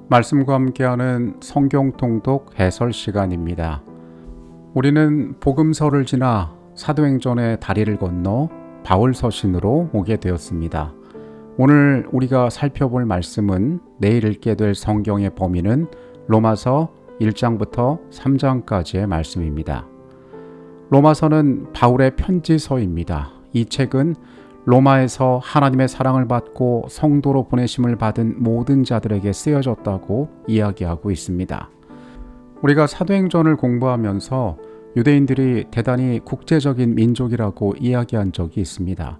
말씀과 함께하는 성경 통독 해설 시간입니다. 우리는 복음서를 지나 사도행전의 다리를 건너 바울 서신으로 오게 되었습니다. 오늘 우리가 살펴볼 말씀은 내일 읽게 될 성경의 범위는 로마서 1장부터 3장까지의 말씀입니다. 로마서는 바울의 편지서입니다. 이 책은 로마에서 하나님의 사랑을 받고 성도로 보내심을 받은 모든 자들에게 쓰여졌다고 이야기하고 있습니다. 우리가 사도행전을 공부하면서 유대인들이 대단히 국제적인 민족이라고 이야기한 적이 있습니다.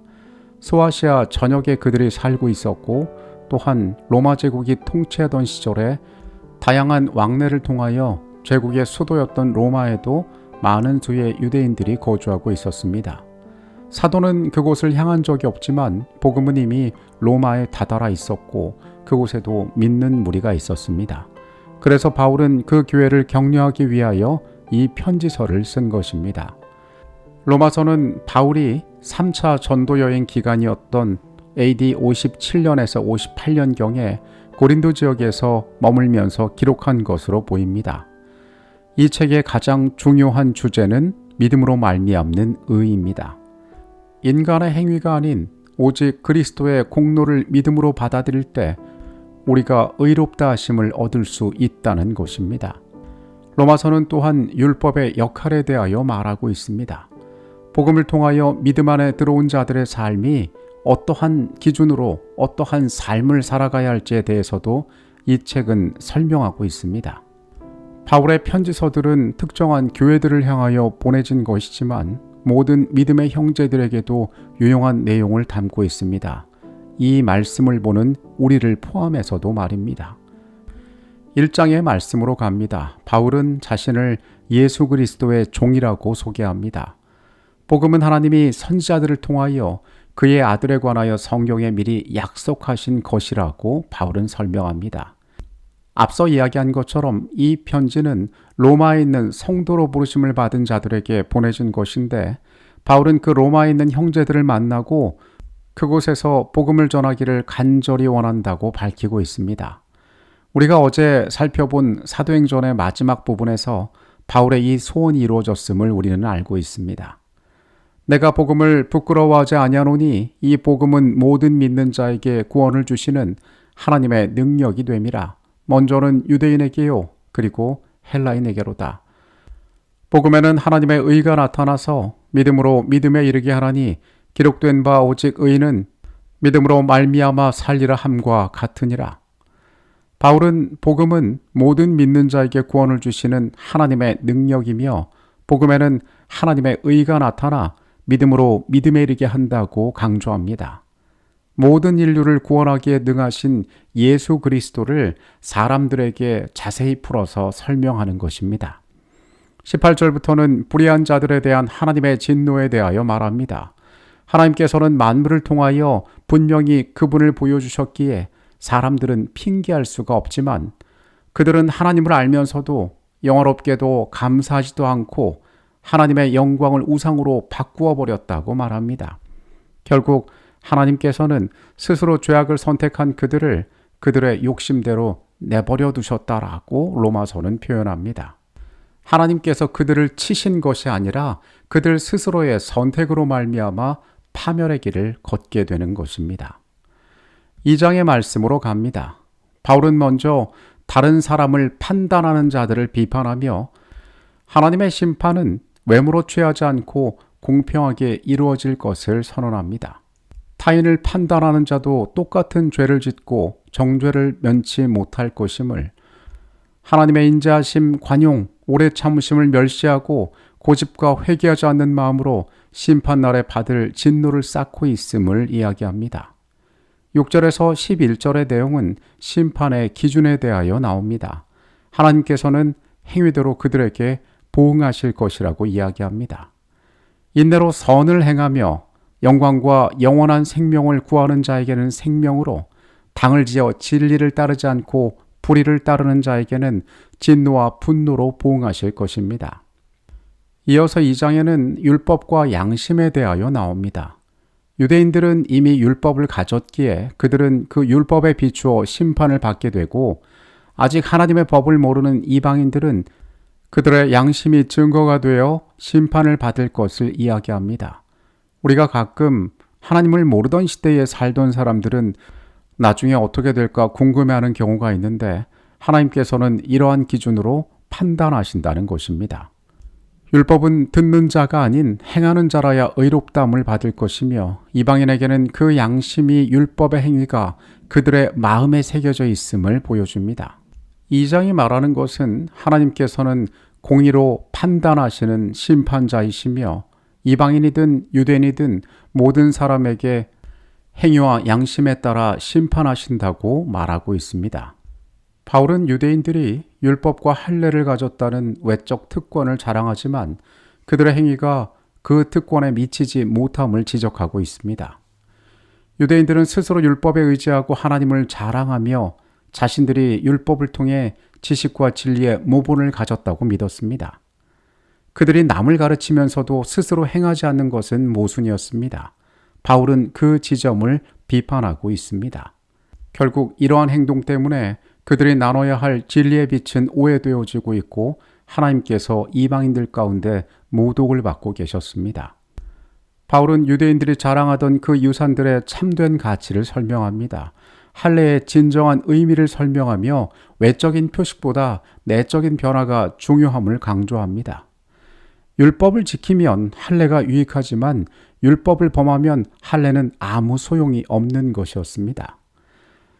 소아시아 전역에 그들이 살고 있었고, 또한 로마 제국이 통치하던 시절에 다양한 왕래를 통하여 제국의 수도였던 로마에도 많은 수의 유대인들이 거주하고 있었습니다. 사도는 그곳을 향한 적이 없지만 복음은 이미 로마에 다다라 있었고 그곳에도 믿는 무리가 있었습니다. 그래서 바울은 그 교회를 격려하기 위하여 이 편지서를 쓴 것입니다. 로마서는 바울이 3차 전도 여행 기간이었던 AD 57년에서 58년경에 고린도 지역에서 머물면서 기록한 것으로 보입니다. 이 책의 가장 중요한 주제는 믿음으로 말미암는 의입니다. 인간의 행위가 아닌 오직 그리스도의 공로를 믿음으로 받아들일 때 우리가 의롭다 하심을 얻을 수 있다는 것입니다. 로마서는 또한 율법의 역할에 대하여 말하고 있습니다. 복음을 통하여 믿음 안에 들어온 자들의 삶이 어떠한 기준으로 어떠한 삶을 살아가야 할지에 대해서도 이 책은 설명하고 있습니다. 바울의 편지서들은 특정한 교회들을 향하여 보내진 것이지만 모든 믿음의 형제들에게도 유용한 내용을 담고 있습니다. 이 말씀을 보는 우리를 포함해서도 말입니다. 1장의 말씀으로 갑니다. 바울은 자신을 예수 그리스도의 종이라고 소개합니다. 복음은 하나님이 선지자들을 통하여 그의 아들에 관하여 성경에 미리 약속하신 것이라고 바울은 설명합니다. 앞서 이야기한 것처럼 이 편지는 로마에 있는 성도로 부르심을 받은 자들에게 보내진 것인데 바울은 그 로마에 있는 형제들을 만나고 그곳에서 복음을 전하기를 간절히 원한다고 밝히고 있습니다. 우리가 어제 살펴본 사도행전의 마지막 부분에서 바울의 이 소원이 이루어졌음을 우리는 알고 있습니다. 내가 복음을 부끄러워하지 아니하노니 이 복음은 모든 믿는 자에게 구원을 주시는 하나님의 능력이 됨이라. 먼저는 유대인에게요, 그리고 헬라인에게로다. 복음에는 하나님의 의가 나타나서 믿음으로 믿음에 이르게 하나니 기록된 바 오직 의인은 믿음으로 말미암아 살리라 함과 같으니라. 바울은 복음은 모든 믿는 자에게 구원을 주시는 하나님의 능력이며 복음에는 하나님의 의가 나타나 믿음으로 믿음에 이르게 한다고 강조합니다. 모든 인류를 구원하기에 능하신 예수 그리스도를 사람들에게 자세히 풀어서 설명하는 것입니다. 18절부터는 불의한 자들에 대한 하나님의 진노에 대하여 말합니다. 하나님께서는 만물을 통하여 분명히 그분을 보여주셨기에 사람들은 핑계할 수가 없지만 그들은 하나님을 알면서도 영화롭게도 감사하지도 않고 하나님의 영광을 우상으로 바꾸어 버렸다고 말합니다. 결국 하나님께서는 스스로 죄악을 선택한 그들을 그들의 욕심대로 내버려 두셨다라고 로마서는 표현합니다. 하나님께서 그들을 치신 것이 아니라 그들 스스로의 선택으로 말미암아 파멸의 길을 걷게 되는 것입니다. 2장의 말씀으로 갑니다. 바울은 먼저 다른 사람을 판단하는 자들을 비판하며 하나님의 심판은 외모로 취하지 않고 공평하게 이루어질 것을 선언합니다. 타인을 판단하는 자도 똑같은 죄를 짓고 정죄를 면치 못할 것임을, 하나님의 인자하심, 관용, 오래 참으심을 멸시하고 고집과 회개하지 않는 마음으로 심판날에 받을 진노를 쌓고 있음을 이야기합니다. 6절에서 11절의 내용은 심판의 기준에 대하여 나옵니다. 하나님께서는 행위대로 그들에게 보응하실 것이라고 이야기합니다. 인내로 선을 행하며 영광과 영원한 생명을 구하는 자에게는 생명으로, 당을 지어 진리를 따르지 않고 불의를 따르는 자에게는 진노와 분노로 보응하실 것입니다. 이어서 2장에는 율법과 양심에 대하여 나옵니다. 유대인들은 이미 율법을 가졌기에 그들은 그 율법에 비추어 심판을 받게 되고, 아직 하나님의 법을 모르는 이방인들은 그들의 양심이 증거가 되어 심판을 받을 것을 이야기합니다. 우리가 가끔 하나님을 모르던 시대에 살던 사람들은 나중에 어떻게 될까 궁금해하는 경우가 있는데 하나님께서는 이러한 기준으로 판단하신다는 것입니다. 율법은 듣는 자가 아닌 행하는 자라야 의롭다함을 받을 것이며 이방인에게는 그 양심이 율법의 행위가 그들의 마음에 새겨져 있음을 보여줍니다. 2장이 말하는 것은 하나님께서는 공의로 판단하시는 심판자이시며 이방인이든 유대인이든 모든 사람에게 행위와 양심에 따라 심판하신다고 말하고 있습니다. 바울은 유대인들이 율법과 할례를 가졌다는 외적 특권을 자랑하지만 그들의 행위가 그 특권에 미치지 못함을 지적하고 있습니다. 유대인들은 스스로 율법에 의지하고 하나님을 자랑하며 자신들이 율법을 통해 지식과 진리의 모본을 가졌다고 믿었습니다. 그들이 남을 가르치면서도 스스로 행하지 않는 것은 모순이었습니다. 바울은 그 지점을 비판하고 있습니다. 결국 이러한 행동 때문에 그들이 나눠야 할 진리의 빛은 오해되어지고 있고 하나님께서 이방인들 가운데 모독을 받고 계셨습니다. 바울은 유대인들이 자랑하던 그 유산들의 참된 가치를 설명합니다. 할례의 진정한 의미를 설명하며 외적인 표식보다 내적인 변화가 중요함을 강조합니다. 율법을 지키면 할례가 유익하지만 율법을 범하면 할례는 아무 소용이 없는 것이었습니다.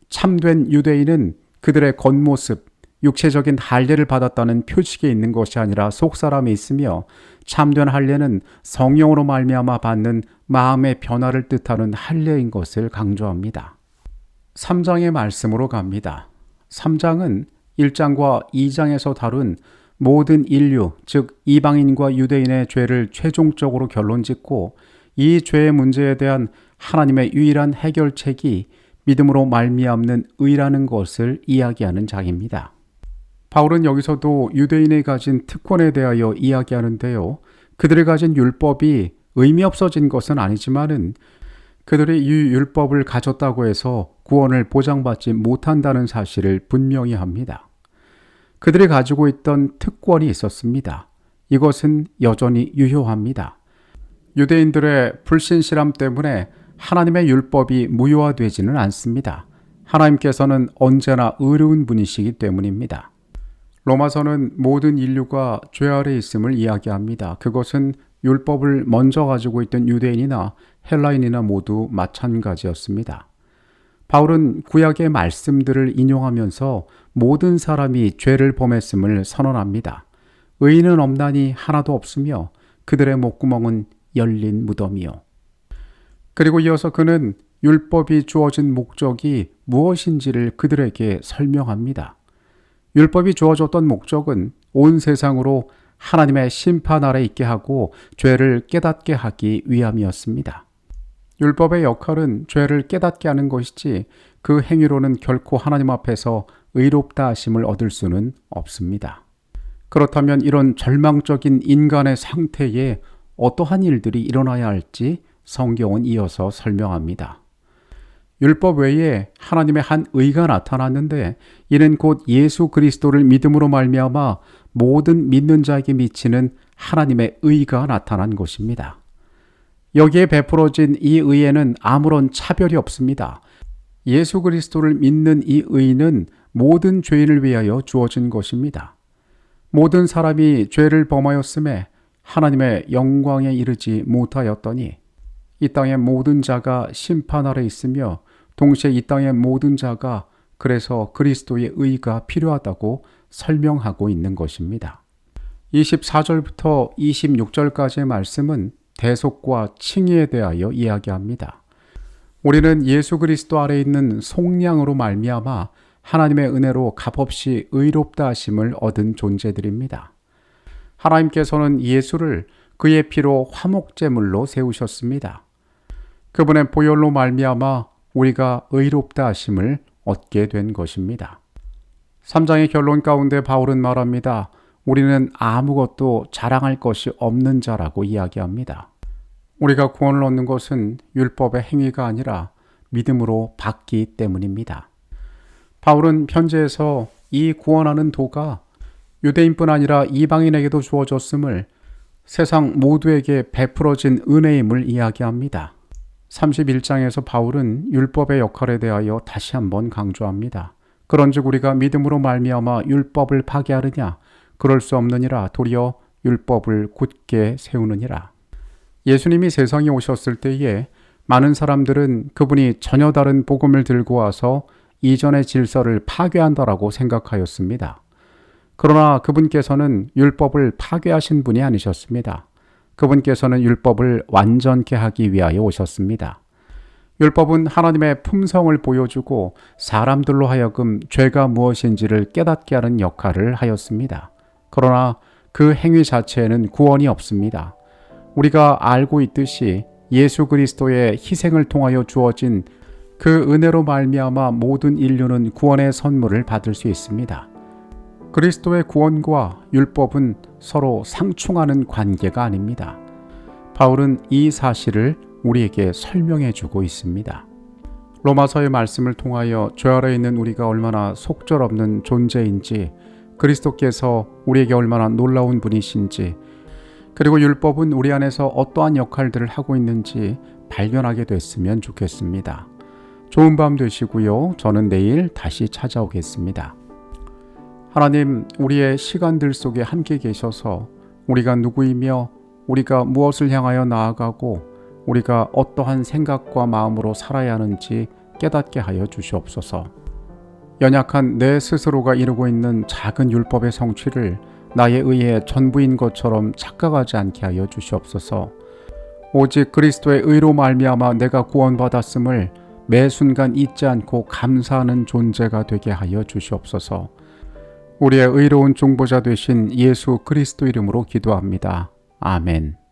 참된 유대인은 그들의 겉모습, 육체적인 할례를 받았다는 표식에 있는 것이 아니라 속사람에 있으며 참된 할례는 성령으로 말미암아 받는 마음의 변화를 뜻하는 할례인 것을 강조합니다. 3장의 말씀으로 갑니다. 3장은 1장과 2장에서 다룬 모든 인류, 즉 이방인과 유대인의 죄를 최종적으로 결론짓고 이 죄의 문제에 대한 하나님의 유일한 해결책이 믿음으로 말미암는 의라는 것을 이야기하는 장입니다. 바울은 여기서도 유대인이 가진 특권에 대하여 이야기하는데요. 그들이 가진 율법이 의미 없어진 것은 아니지만은 그들이 이 율법을 가졌다고 해서 구원을 보장받지 못한다는 사실을 분명히 합니다. 그들이 가지고 있던 특권이 있었습니다. 이것은 여전히 유효합니다. 유대인들의 불신실함 때문에 하나님의 율법이 무효화되지는 않습니다. 하나님께서는 언제나 의로운 분이시기 때문입니다. 로마서는 모든 인류가 죄 아래 있음을 이야기합니다. 그것은 율법을 먼저 가지고 있던 유대인이나 헬라인이나 모두 마찬가지였습니다. 바울은 구약의 말씀들을 인용하면서 모든 사람이 죄를 범했음을 선언합니다. 의인은 없나니 하나도 없으며 그들의 목구멍은 열린 무덤이요. 그리고 이어서 그는 율법이 주어진 목적이 무엇인지를 그들에게 설명합니다. 율법이 주어졌던 목적은 온 세상으로 하나님의 심판 아래 있게 하고 죄를 깨닫게 하기 위함이었습니다. 율법의 역할은 죄를 깨닫게 하는 것이지 그 행위로는 결코 하나님 앞에서 의롭다 하심을 얻을 수는 없습니다. 그렇다면 이런 절망적인 인간의 상태에 어떠한 일들이 일어나야 할지 성경은 이어서 설명합니다. 율법 외에 하나님의 한 의가 나타났는데 이는 곧 예수 그리스도를 믿음으로 말미암아 모든 믿는 자에게 미치는 하나님의 의가 나타난 것입니다. 여기에 베풀어진 이 의에는 아무런 차별이 없습니다. 예수 그리스도를 믿는 이 의는 모든 죄인을 위하여 주어진 것입니다. 모든 사람이 죄를 범하였음에 하나님의 영광에 이르지 못하였더니 이 땅의 모든 자가 심판 아래 있으며 동시에 이 땅의 모든 자가 그래서 그리스도의 의가 필요하다고 설명하고 있는 것입니다. 24절부터 26절까지의 말씀은 대속과 칭의에 대하여 이야기합니다. 우리는 예수 그리스도 아래 있는 속량으로 말미암아 하나님의 은혜로 값없이 의롭다 하심을 얻은 존재들입니다. 하나님께서는 예수를 그의 피로 화목제물로 세우셨습니다. 그분의 보혈로 말미암아 우리가 의롭다 하심을 얻게 된 것입니다. 3장의 결론 가운데 바울은 말합니다. 우리는 아무것도 자랑할 것이 없는 자라고 이야기합니다. 우리가 구원을 얻는 것은 율법의 행위가 아니라 믿음으로 받기 때문입니다. 바울은 편지에서 이 구원하는 도가 유대인뿐 아니라 이방인에게도 주어졌음을, 세상 모두에게 베풀어진 은혜임을 이야기합니다. 31장에서 바울은 율법의 역할에 대하여 다시 한번 강조합니다. 그런즉 우리가 믿음으로 말미암아 율법을 파괴하느냐? 그럴 수 없느니라. 도리어 율법을 굳게 세우느니라. 예수님이 세상에 오셨을 때에 많은 사람들은 그분이 전혀 다른 복음을 들고 와서 이전의 질서를 파괴한다라고 생각하였습니다. 그러나 그분께서는 율법을 파괴하신 분이 아니셨습니다. 그분께서는 율법을 완전케 하기 위하여 오셨습니다. 율법은 하나님의 품성을 보여주고 사람들로 하여금 죄가 무엇인지를 깨닫게 하는 역할을 하였습니다. 그러나 그 행위 자체에는 구원이 없습니다. 우리가 알고 있듯이 예수 그리스도의 희생을 통하여 주어진 그 은혜로 말미암아 모든 인류는 구원의 선물을 받을 수 있습니다. 그리스도의 구원과 율법은 서로 상충하는 관계가 아닙니다. 바울은 이 사실을 우리에게 설명해 주고 있습니다. 로마서의 말씀을 통하여 죄 아래 있는 우리가 얼마나 속절없는 존재인지, 그리스도께서 우리에게 얼마나 놀라운 분이신지, 그리고 율법은 우리 안에서 어떠한 역할들을 하고 있는지 발견하게 됐으면 좋겠습니다. 좋은 밤 되시고요. 저는 내일 다시 찾아오겠습니다. 하나님, 우리의 시간들 속에 함께 계셔서 우리가 누구이며 우리가 무엇을 향하여 나아가고 우리가 어떠한 생각과 마음으로 살아야 하는지 깨닫게 하여 주시옵소서. 연약한 내 스스로가 이루고 있는 작은 율법의 성취를 나의 의의 전부인 것처럼 착각하지 않게 하여 주시옵소서. 오직 그리스도의 의로 말미암아 내가 구원받았음을 매 순간 잊지 않고 감사하는 존재가 되게 하여 주시옵소서. 우리의 의로운 중보자 되신 예수 그리스도 이름으로 기도합니다. 아멘.